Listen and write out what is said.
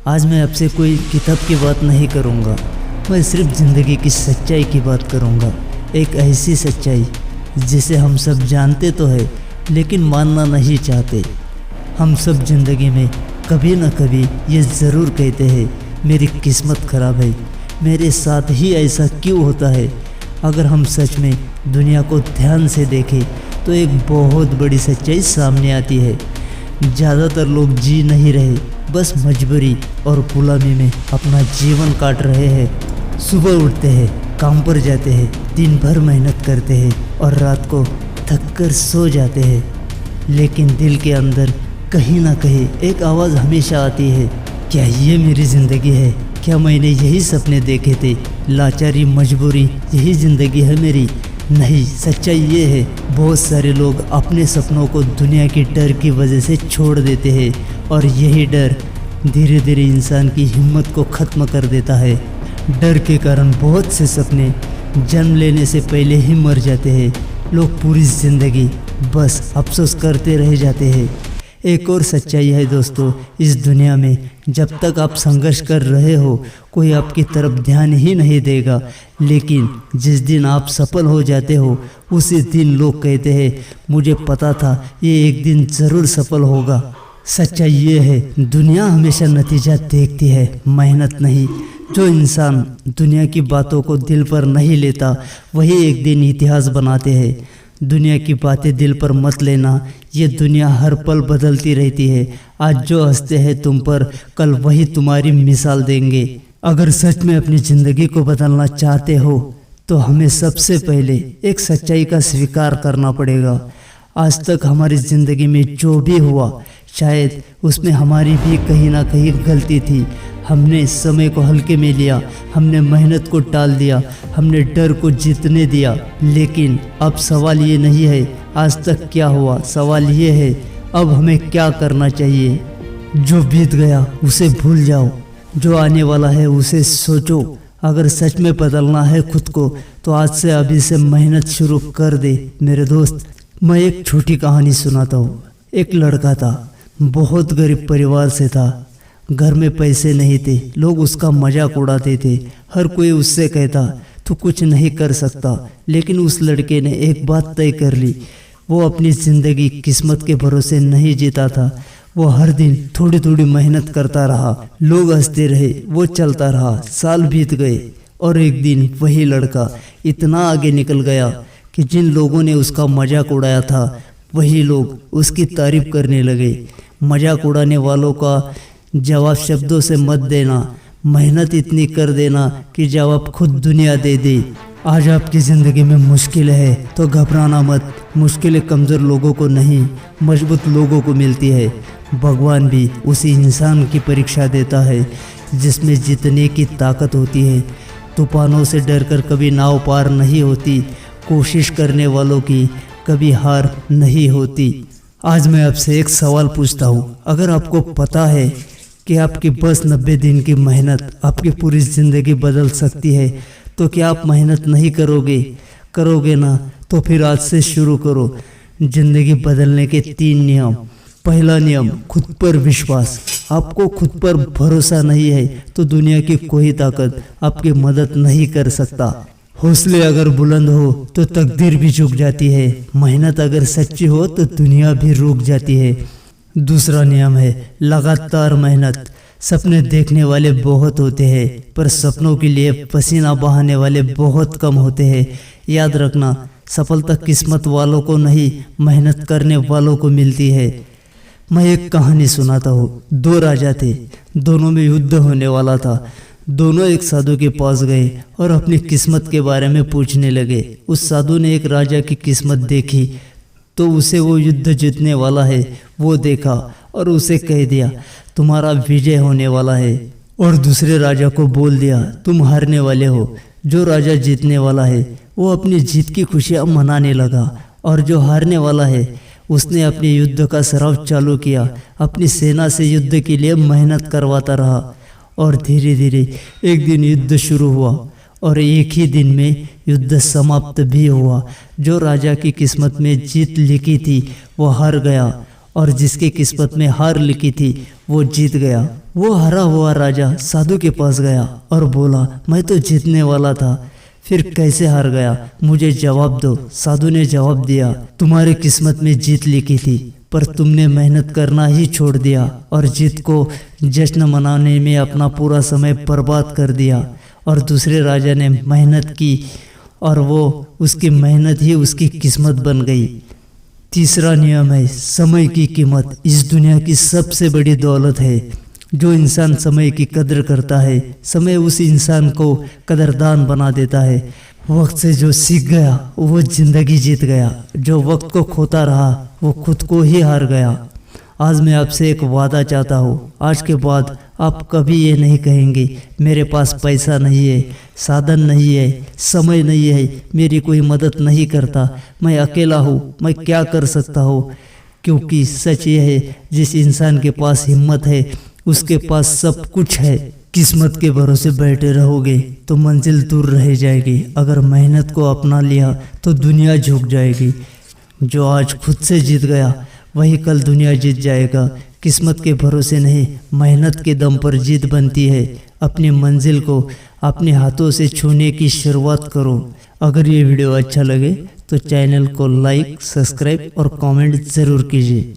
आज मैं आपसे कोई किताब की बात नहीं करूँगा, मैं सिर्फ ज़िंदगी की सच्चाई की बात करूँगा। एक ऐसी सच्चाई जिसे हम सब जानते तो है लेकिन मानना नहीं चाहते। हम सब ज़िंदगी में कभी न कभी ये ज़रूर कहते हैं मेरी किस्मत ख़राब है, मेरे साथ ही ऐसा क्यों होता है। अगर हम सच में दुनिया को ध्यान से देखें तो एक बहुत बड़ी सच्चाई सामने आती है। ज़्यादातर लोग जी नहीं रहे, बस मजबूरी और गुलामी में अपना जीवन काट रहे हैं। सुबह उठते हैं, काम पर जाते हैं, दिन भर मेहनत करते हैं और रात को थक कर सो जाते हैं। लेकिन दिल के अंदर कहीं ना कहीं एक आवाज़ हमेशा आती है, क्या ये मेरी ज़िंदगी है? क्या मैंने यही सपने देखे थे? लाचारी, मजबूरी, यही ज़िंदगी है मेरी? नहीं, सच्चाई ये है बहुत सारे लोग अपने सपनों को दुनिया की डर की वजह से छोड़ देते हैं और यही डर धीरे धीरे इंसान की हिम्मत को ख़त्म कर देता है। डर के कारण बहुत से सपने जन्म लेने से पहले ही मर जाते हैं। लोग पूरी ज़िंदगी बस अफसोस करते रह जाते हैं। एक और सच्चाई है दोस्तों, इस दुनिया में जब तक आप संघर्ष कर रहे हो कोई आपकी तरफ ध्यान ही नहीं देगा, लेकिन जिस दिन आप सफल हो जाते हो उसी दिन लोग कहते हैं मुझे पता था ये एक दिन ज़रूर सफल होगा। सच्चाई ये है दुनिया हमेशा नतीजा देखती है, मेहनत नहीं। जो इंसान दुनिया की बातों को दिल पर नहीं लेता वही एक दिन इतिहास बनाते हैं। दुनिया की बातें दिल पर मत लेना, ये दुनिया हर पल बदलती रहती है। आज जो हंसते हैं तुम पर, कल वही तुम्हारी मिसाल देंगे। अगर सच में अपनी ज़िंदगी को बदलना चाहते हो तो हमें सबसे पहले एक सच्चाई का स्वीकार करना पड़ेगा। आज तक हमारी ज़िंदगी में जो भी हुआ शायद उसमें हमारी भी कहीं ना कहीं गलती थी। हमने समय को हल्के में लिया, हमने मेहनत को टाल दिया, हमने डर को जीतने दिया। लेकिन अब सवाल ये नहीं है आज तक क्या हुआ, सवाल ये है अब हमें क्या करना चाहिए। जो बीत गया उसे भूल जाओ, जो आने वाला है उसे सोचो। अगर सच में बदलना है खुद को तो आज से अभी से मेहनत शुरू कर दे मेरे दोस्त। मैं एक छोटी कहानी सुनाता हूँ। एक लड़का था, बहुत गरीब परिवार से था, घर में पैसे नहीं थे, लोग उसका मजाक उड़ाते थे, हर कोई उससे कहता तू कुछ नहीं कर सकता। लेकिन उस लड़के ने एक बात तय कर ली, वो अपनी ज़िंदगी किस्मत के भरोसे नहीं जीता था। वो हर दिन थोड़ी थोड़ी मेहनत करता रहा, लोग हंसते रहे, वो चलता रहा। साल बीत गए और एक दिन वही लड़का इतना आगे निकल गया कि जिन लोगों ने उसका मजाक उड़ाया था वही लोग उसकी तारीफ करने लगे। मजाक उड़ाने वालों का जवाब शब्दों से मत देना, मेहनत इतनी कर देना कि जवाब खुद दुनिया दे दे। आज आपकी ज़िंदगी में मुश्किल है तो घबराना मत, मुश्किलें कमज़ोर लोगों को नहीं मजबूत लोगों को मिलती है। भगवान भी उसी इंसान की परीक्षा देता है जिसमें जीतने की ताकत होती है। तूफानों से डरकर कभी नाव पार नहीं होती, कोशिश करने वालों की कभी हार नहीं होती। आज मैं आपसे एक सवाल पूछता हूँ, अगर आपको पता है कि आपकी बस 90 दिन की मेहनत आपकी पूरी ज़िंदगी बदल सकती है तो क्या आप मेहनत नहीं करोगे ना? तो फिर आज से शुरू करो। ज़िंदगी बदलने के 3 नियम। पहला नियम, खुद पर विश्वास। आपको खुद पर भरोसा नहीं है तो दुनिया की कोई ताकत आपकी मदद नहीं कर सकता। हौसले अगर बुलंद हो तो तकदीर भी झुक जाती है, मेहनत अगर सच्ची हो तो दुनिया भी रुक जाती है। दूसरा नियम है लगातार मेहनत। सपने देखने वाले बहुत होते हैं पर सपनों के लिए पसीना बहाने वाले बहुत कम होते हैं। याद रखना, सफलता किस्मत वालों को नहीं मेहनत करने वालों को मिलती है। मैं एक कहानी सुनाता हूँ। 2 राजा थे, दोनों में युद्ध होने वाला था। दोनों एक साधु के पास गए और अपनी किस्मत के बारे में पूछने लगे। उस साधु ने एक राजा की किस्मत देखी तो उसे वो युद्ध जीतने वाला है वो देखा और उसे कह दिया तुम्हारा विजय होने वाला है। और दूसरे राजा को बोल दिया तुम हारने वाले हो। जो राजा जीतने वाला है वो अपनी जीत की खुशियाँ मनाने लगा और जो हारने वाला है उसने अपने युद्ध का सराव चालू किया, अपनी सेना से युद्ध के लिए मेहनत करवाता रहा। और धीरे धीरे एक दिन युद्ध शुरू हुआ और एक ही दिन में युद्ध समाप्त भी हुआ। जो राजा की किस्मत में जीत लिखी थी वो हार गया और जिसकी किस्मत में हार लिखी थी वो जीत गया। वो हारा हुआ राजा साधु के पास गया और बोला, मैं तो जीतने वाला था, फिर कैसे हार गया, मुझे जवाब दो। साधु ने जवाब दिया, तुम्हारी किस्मत में जीत लिखी थी पर तुमने मेहनत करना ही छोड़ दिया और जीत को जश्न मनाने में अपना पूरा समय बर्बाद कर दिया। और दूसरे राजा ने मेहनत की और वो उसकी मेहनत ही उसकी किस्मत बन गई। तीसरा नियम है समय की कीमत। इस दुनिया की सबसे बड़ी दौलत है। जो इंसान समय की कदर करता है, समय उस इंसान को कदरदान बना देता है। वक्त से जो सीख गया वो जिंदगी जीत गया। जो वक्त को खोता रहा वो खुद को ही हार गया। आज मैं आपसे एक वादा चाहता हूँ, आज के बाद आप कभी ये नहीं कहेंगे मेरे पास पैसा नहीं है, साधन नहीं है, समय नहीं है, मेरी कोई मदद नहीं करता, मैं अकेला हूँ, मैं क्या कर सकता हूँ। क्योंकि सच ये है, जिस इंसान के पास हिम्मत है उसके पास सब कुछ है। किस्मत के भरोसे बैठे रहोगे तो मंजिल दूर रह जाएगी। अगर मेहनत को अपना लिया तो दुनिया झुक जाएगी। जो आज खुद से जीत गया वही कल दुनिया जीत जाएगा। किस्मत के भरोसे नहीं, मेहनत के दम पर जीत बनती है। अपनी मंजिल को अपने हाथों से छूने की शुरुआत करो। अगर ये वीडियो अच्छा लगे तो चैनल को लाइक, सब्सक्राइब और कमेंट ज़रूर कीजिए।